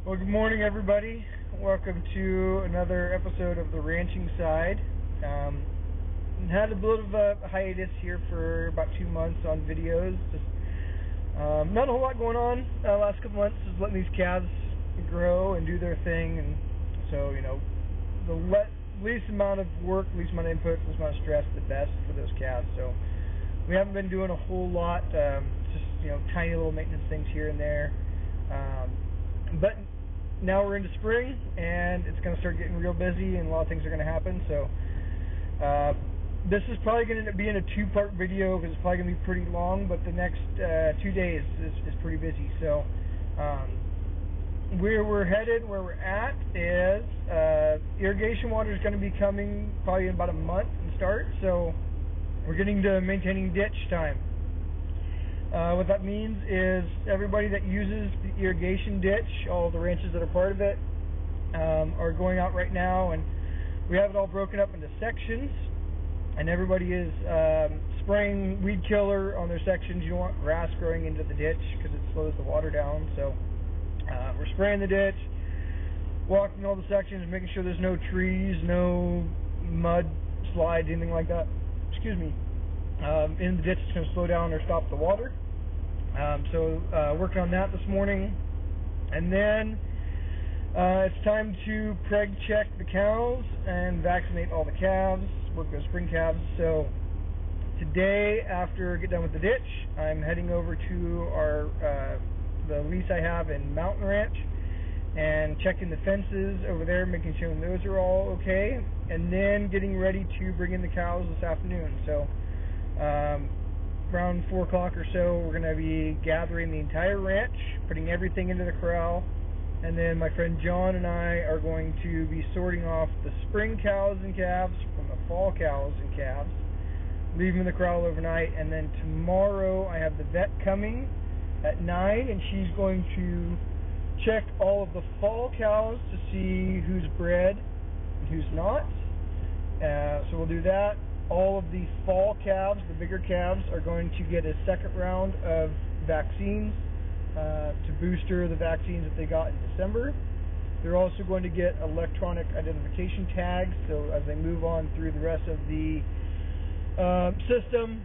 Well, good morning, everybody. Welcome to another episode of the Ranching Side. Had a bit of a hiatus here for about 2 months on videos. Just not a whole lot going on. Last couple months is letting these calves grow and do their thing, and so the least amount of work, least amount of input, least amount of stress, the best for those calves. So we haven't been doing a whole lot. Just tiny little maintenance things here and there. But now we're into spring, and it's going to start getting real busy, and a lot of things are going to happen. So this is probably going to be in a two-part video because it's probably going to be pretty long, but the next 2 days is pretty busy. So where we're headed, where we're at is irrigation water is going to be coming probably in about a month and start. So we're getting to maintaining ditch time. What that means is everybody that uses the irrigation ditch, all the ranches that are part of it, are going out right now, and we have it all broken up into sections, and everybody is spraying weed killer on their sections. You don't want grass growing into the ditch because it slows the water down. So we're spraying the ditch, walking all the sections, making sure there's no trees, no mud slides, anything like that. Excuse me. In the ditch is going to slow down or stop the water. So working on that this morning. And then it's time to preg check the cows and vaccinate all the calves, work those spring calves. So today, after I get done with the ditch, I'm heading over to the lease I have in Mountain Ranch and checking the fences over there, making sure those are all okay, and then getting ready to bring in the cows this afternoon. So around 4 o'clock or so, we're going to be gathering the entire ranch, putting everything into the corral, and then my friend John and I are going to be sorting off the spring cows and calves from the fall cows and calves, leave them in the corral overnight, and then tomorrow I have the vet coming at 9, and she's going to check all of the fall cows to see who's bred and who's not. So we'll do that. All of the fall calves, the bigger calves, are going to get a second round of vaccines to booster the vaccines that they got in December. They're also going to get electronic identification tags, so as they move on through the rest of the system,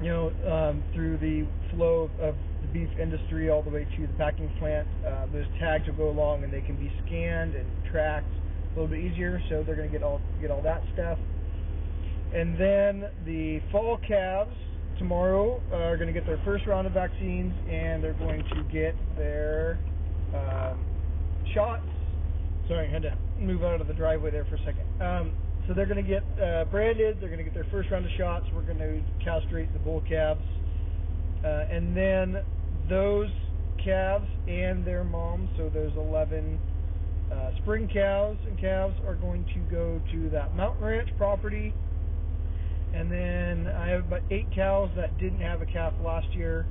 through the flow of the beef industry all the way to the packing plant, those tags will go along and they can be scanned and tracked a little bit easier. So they're going to get all that stuff. And then the fall calves tomorrow are going to get their first round of vaccines, and they're going to get their shots. Sorry, I had to move out of the driveway there for a second. So they're going to get branded. They're going to get their first round of shots. We're going to castrate the bull calves. And then those calves and their moms, so there's 11 spring cows and calves, are going to go to that Mountain Ranch property. And then I have about 8 cows that didn't have a calf last year,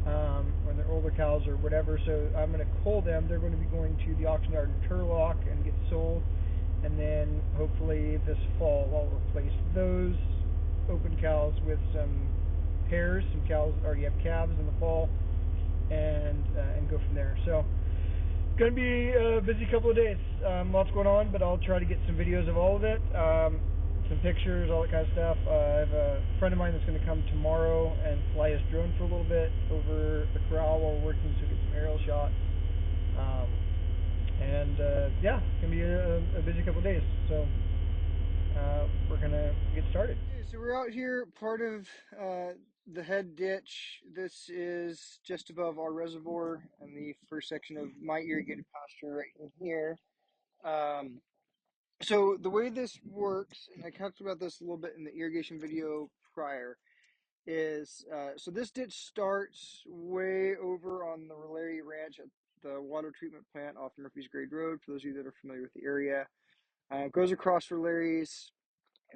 when they're older cows or whatever, so I'm going to cull them. They're going to be going to the auction yard in Turlock and get sold. And then hopefully this fall I'll replace those open cows with some pairs, some cows that already have calves in the fall, and go from there. So it's going to be a busy couple of days. Lots going on, but I'll try to get some videos of all of it. Some pictures, all that kind of stuff. I have a friend of mine that's going to come tomorrow and fly his drone for a little bit over the corral while we're working, so get some aerial shots. Yeah, it's going to be a busy couple of days. So we're going to get started. Okay, so we're out here, part of the head ditch. This is just above our reservoir and the first section of my irrigated pasture right in here. So the way this works, and I talked about this a little bit in the irrigation video prior, is so this ditch starts way over on the Rolary Ranch at the water treatment plant off Murphy's Grade Road, for those of you that are familiar with the area. Goes across Rolari's,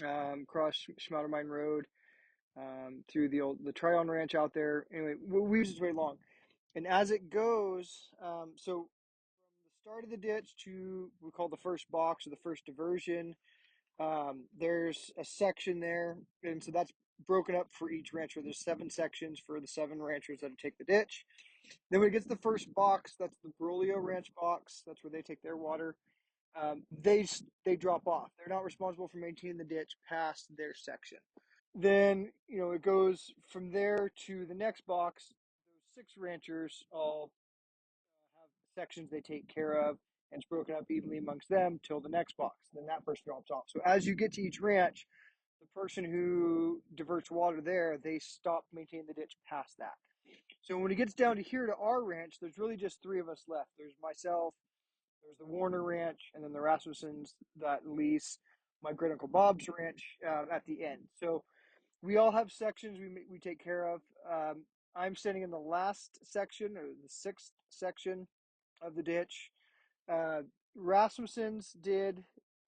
across Schmattermine Road, through the Tryon Ranch out there. Anyway, we use this way long. And as it goes, so from the start of the ditch to, we call the first box or the first diversion, there's a section there, and so that's broken up for each rancher. There's 7 sections for the 7 ranchers that take the ditch. Then when it gets to the first box, that's the Brolio Ranch box. That's where they take their water. They drop off. They're not responsible for maintaining the ditch past their section. Then it goes from there to the next box. Those 6 ranchers all have sections they take care of, and it's broken up evenly amongst them till the next box. Then that person drops off. So as you get to each ranch, the person who diverts water there, they stop maintaining the ditch past that. So when it gets down to here to our ranch, there's really just 3 of us left. There's myself, there's the Warner Ranch, and then the Rasmussens that lease my great uncle Bob's ranch at the end. So we all have sections we take care of. I'm standing in the last section, or the 6th section of the ditch. Uh, Rasmussen's did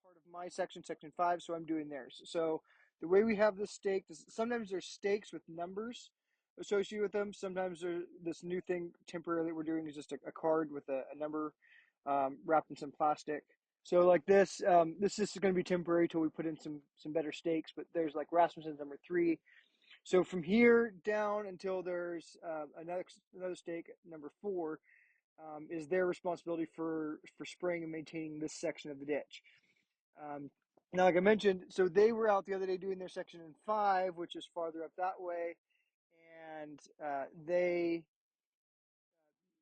part of my section, section 5, so I'm doing theirs. So the way we have this staked is sometimes there's stakes with numbers associated with them. Sometimes this new thing temporarily that we're doing is just a card with a number wrapped in some plastic. So like this is going to be temporary till we put in some better stakes. But there's like Rasmussen's number 3. So from here down until there's another stake, number 4, is their responsibility for spraying and maintaining this section of the ditch. Now, like I mentioned, so they were out the other day doing their section in 5, which is farther up that way, and they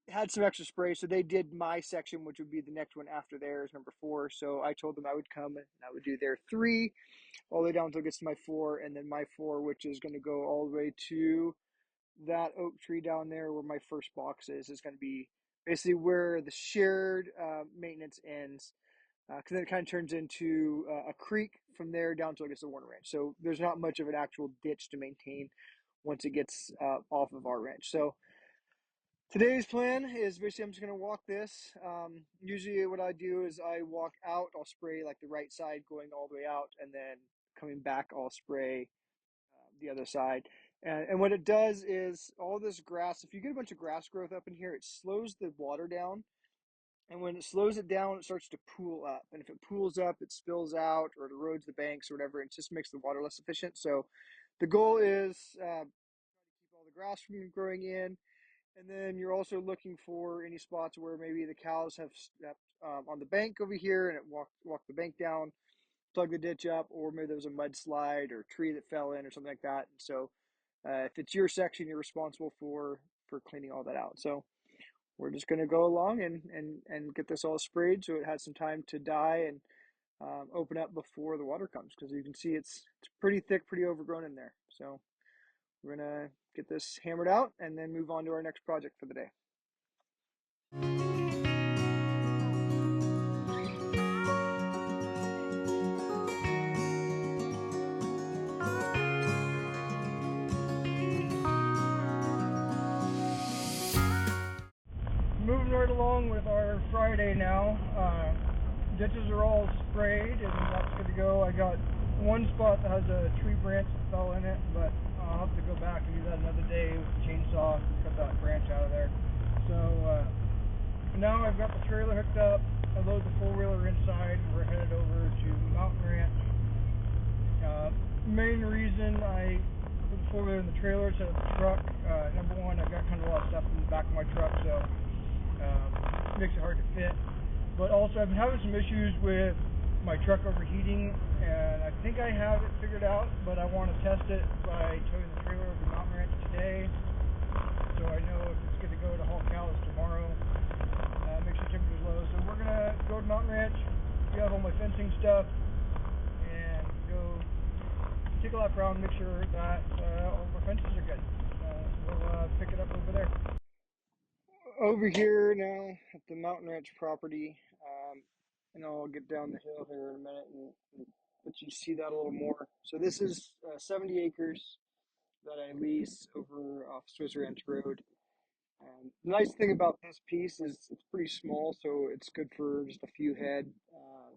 had some extra spray, so they did my section, which would be the next one after theirs, number 4. So I told them I would come and I would do their 3 all the way down until it gets to my 4, and then my 4, which is going to go all the way to that oak tree down there where my first box is going to be basically where the shared maintenance ends, because then it kind of turns into a creek from there down until it gets to Warner Ranch. So there's not much of an actual ditch to maintain once it gets off of our ranch. So today's plan is basically I'm just going to walk this. Usually what I do is I walk out, I'll spray like the right side going all the way out, and then coming back I'll spray the other side. And what it does is all this grass, if you get a bunch of grass growth up in here, it slows the water down. And when it slows it down, it starts to pool up. And if it pools up, it spills out or it erodes the banks or whatever. It just makes the water less efficient. So the goal is to keep all the grass from growing in. And then you're also looking for any spots where maybe the cows have stepped on the bank over here and it walked the bank down, plug the ditch up, or maybe there was a mudslide or tree that fell in or something like that. And so if it's your section, you're responsible for cleaning all that out. So we're just going to go along and get this all sprayed so it has some time to die and open up before the water comes, because you can see it's pretty thick, pretty overgrown in there. So we're going to get this hammered out and then move on to our next project for the day. Moving right along with our Friday now. Ditches are all sprayed, and that's good to go. I got one spot that has a tree branch that fell in it, but I'll have to go back and do that another day with the chainsaw, cut that branch out of there. So now I've got the trailer hooked up. I load the four-wheeler inside, and we're headed over to Mountain Ranch. Main reason I put the four-wheeler in the trailer instead of the truck, number one, I've got kind of a lot of stuff in the back of my truck, so makes it hard to fit. But also I've been having some issues with my truck overheating, and I think I have it figured out, but I want to test it by towing the trailer over to Mountain Ranch today, so I know if it's going to go to haul cows tomorrow. Make sure temperature's low. So we're going to go to Mountain Ranch, get out all my fencing stuff, and go take a lap around, make sure that all of our fences are good. We'll pick it up over there. Over here now at the Mountain Ranch property, and I'll get down the hill here in a minute and let you see that a little more. So this is 70 acres that I lease over off Swiss Ranch Road. The nice thing about this piece is it's pretty small, so it's good for just a few head,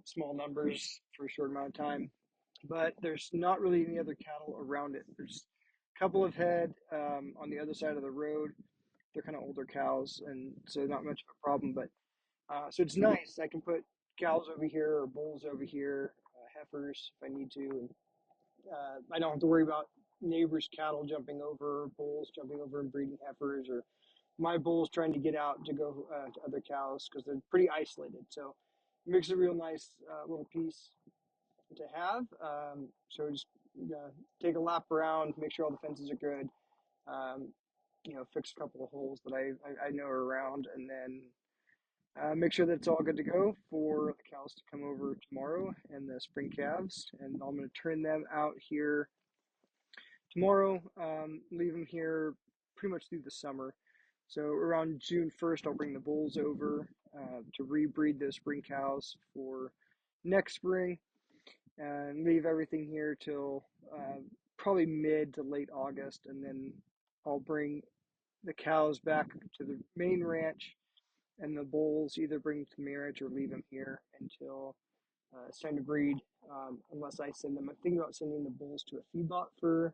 small numbers for a short amount of time. But there's not really any other cattle around it. There's a couple of head on the other side of the road. They're kind of older cows, and so not much of a problem. But so it's nice. I can put cows over here or bulls over here, heifers if I need to, and I don't have to worry about neighbors' cattle jumping over, bulls jumping over and breeding heifers, or my bulls trying to get out to go to other cows because they're pretty isolated. So it makes a real nice little piece to have. So just take a lap around, make sure all the fences are good. Fix a couple of holes that I know are around, and then make sure that it's all good to go for the cows to come over tomorrow and the spring calves. And I'm going to turn them out here tomorrow, leave them here pretty much through the summer. So around June 1st, I'll bring the bulls over to rebreed those spring cows for next spring and leave everything here till probably mid to late August. And then I'll bring the cows back to the main ranch and the bulls either bring to the main ranch or leave them here until it's time to breed, unless I send them. I'm thinking about sending the bulls to a feedlot for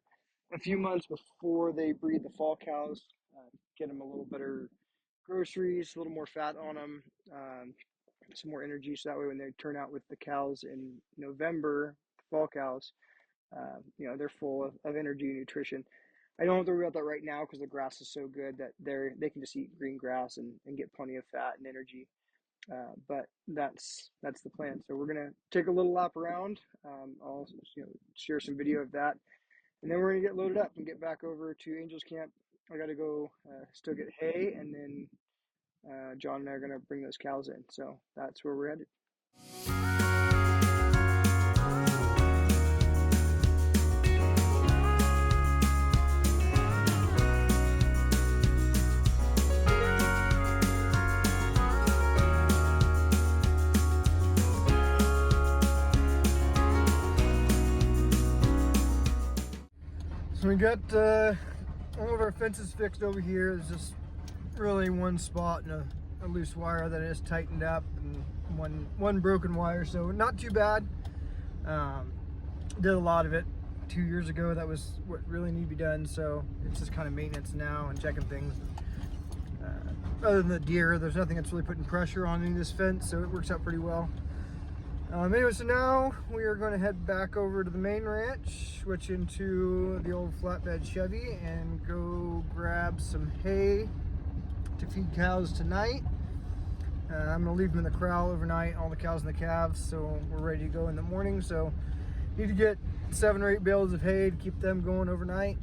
a few months before they breed the fall cows, get them a little better groceries, a little more fat on them, some more energy, so that way when they turn out with the cows in November, the fall cows, they're full of energy and nutrition. I don't have to worry about that right now because the grass is so good that they can just eat green grass and get plenty of fat and energy. But that's the plan. So we're gonna take a little lap around. I'll share some video of that, and then we're gonna get loaded up and get back over to Angels Camp. I got to go still get hay, and then John and I are gonna bring those cows in. So that's where we're headed. So we got all of our fences fixed over here. There's just really one spot and a loose wire that I just tightened up, and one broken wire, so not too bad. Did a lot of it 2 years ago. That was what really needed to be done, so it's just kind of maintenance now and checking things. Other than the deer, there's nothing that's really putting pressure on any of this fence, so it works out pretty well. Anyway, so now we are going to head back over to the main ranch, switch into the old flatbed Chevy, and go grab some hay to feed cows tonight. I'm going to leave them in the corral overnight, all the cows and the calves, so we're ready to go in the morning. So need to get 7 or 8 bales of hay to keep them going overnight,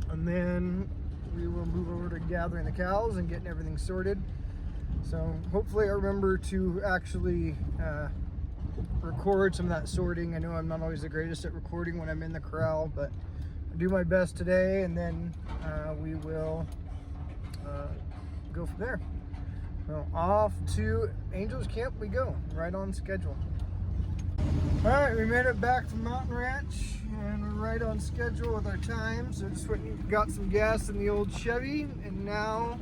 and then we will move over to gathering the cows and getting everything sorted. So hopefully I remember to actually record some of that sorting. I know I'm not always the greatest at recording when I'm in the corral, but I'll do my best today, and then we will go from there. So off to Angels Camp we go, right on schedule. All right, we made it back from Mountain Ranch, and we're right on schedule with our time. So just went and got some gas in the old Chevy, and now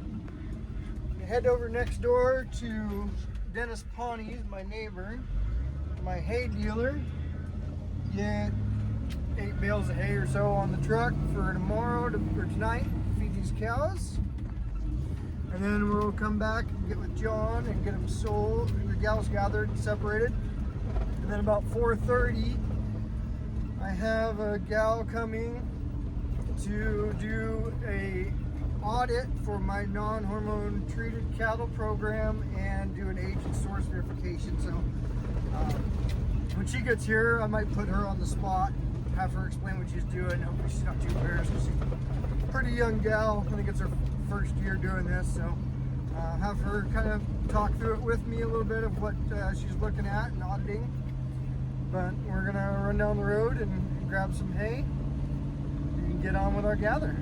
we head over next door to Dennis Pawnee's, my neighbor, my hay dealer, get 8 bales of hay or so on the truck for tomorrow or tonight to feed these cows. And then we'll come back and get with John and get them sold, the gals gathered and separated. And then about 4:30, I have a gal coming to do a audit for my non-hormone treated cattle program and do an age and source verification. So when she gets here, I might put her on the spot, have her explain what she's doing. Hopefully she's not too embarrassed because she's a pretty young gal. I think it's her first year doing this, so have her kind of talk through it with me a little bit of what she's looking at and auditing. But we're gonna run down the road and grab some hay and get on with our gather.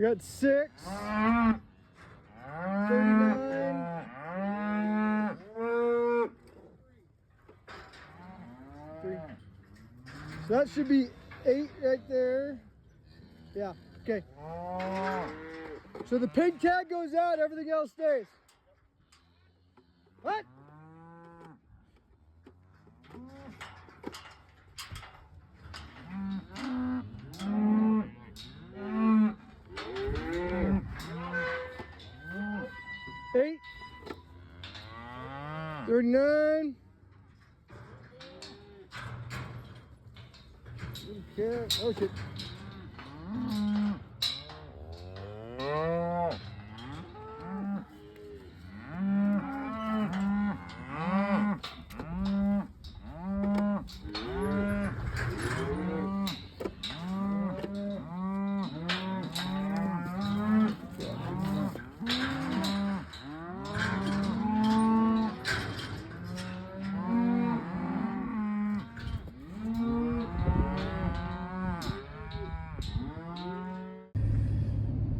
I got 6, 39. So that should be 8 right there. Yeah, okay. So the pig tag goes out, everything else stays. What? Eight. 39. Okay. Oh shit.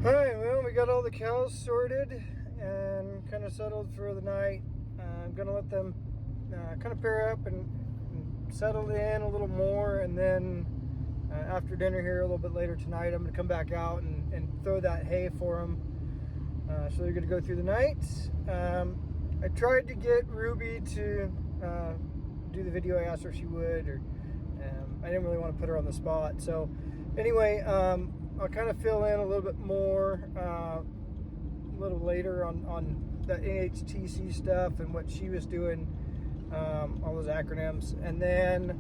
Alright, well, we got all the cows sorted and kind of settled for the night. I'm going to let them kind of pair up and settle in a little more, and then after dinner here a little bit later tonight, I'm going to come back out and throw that hay for them. So they're going to go through the night. I tried to get Ruby to do the video. I asked her if she would, or I didn't really want to put her on the spot. So anyway, I'll kind of fill in a little bit more a little later on the NHTC stuff and what she was doing, all those acronyms. And then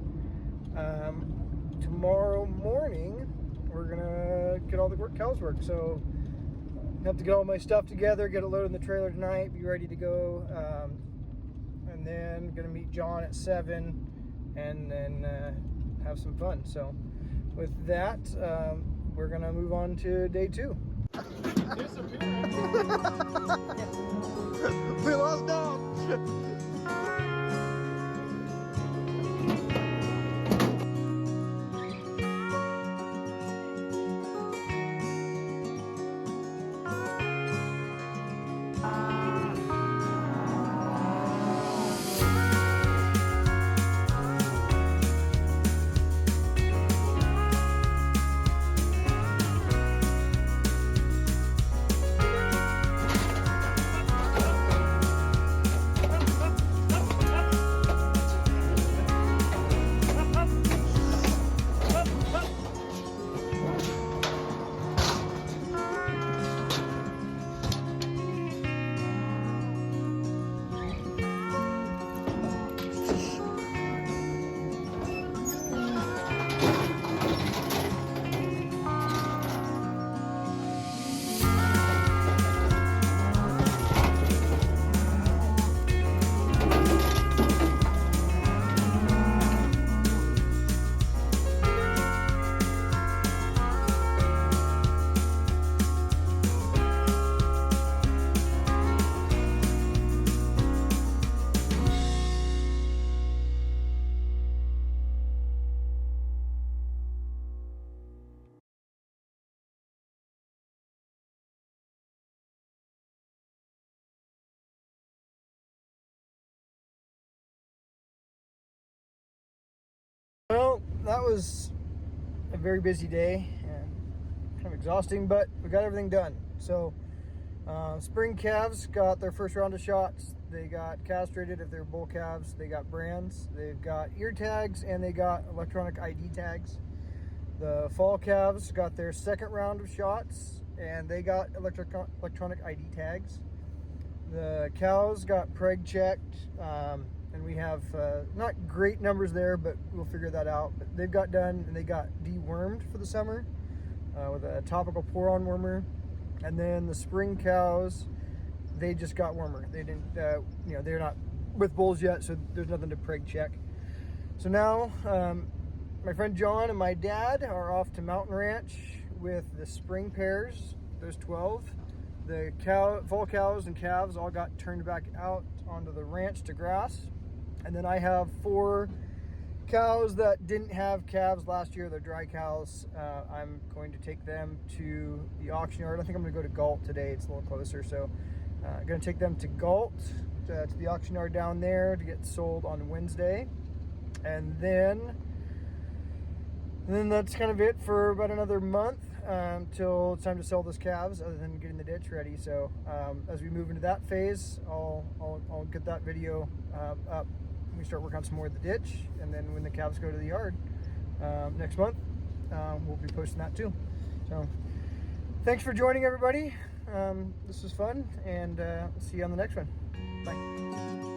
tomorrow morning, we're going to get all the cows work. So I have to get all my stuff together, get it loaded in the trailer tonight, be ready to go. And then going to meet John at 7 and then have some fun. So with that, we're gonna move on to day 2. We lost Dom. Well, that was a very busy day and kind of exhausting, but we got everything done. So spring calves got their first round of shots. They got castrated if they're bull calves. They got brands. They've got ear tags, and they got electronic ID tags. The fall calves got their second round of shots, and they got electronic ID tags. The cows got preg checked, and we have not great numbers there, but we'll figure that out. But they've got done, and they got dewormed for the summer with a topical pour-on wormer. And then the spring cows, they just got wormer. They didn't, they're not with bulls yet, so there's nothing to preg check. So now, my friend John and my dad are off to Mountain Ranch with the spring pairs. There's 12. The fall cows and calves all got turned back out onto the ranch to grass. And then I have 4 cows that didn't have calves last year, they're dry cows. I'm going to take them to the auction yard. I think I'm going to go to Galt today. It's a little closer, so I'm going to take them to Galt, to the auction yard down there to get sold on Wednesday. And then that's kind of it for about another month till it's time to sell those calves, other than getting the ditch ready. So as we move into that phase, I'll get that video up. We start working on some more of the ditch, and then when the calves go to the yard next month, we'll be posting that too. So thanks for joining, everybody. This was fun, and see you on the next one. Bye.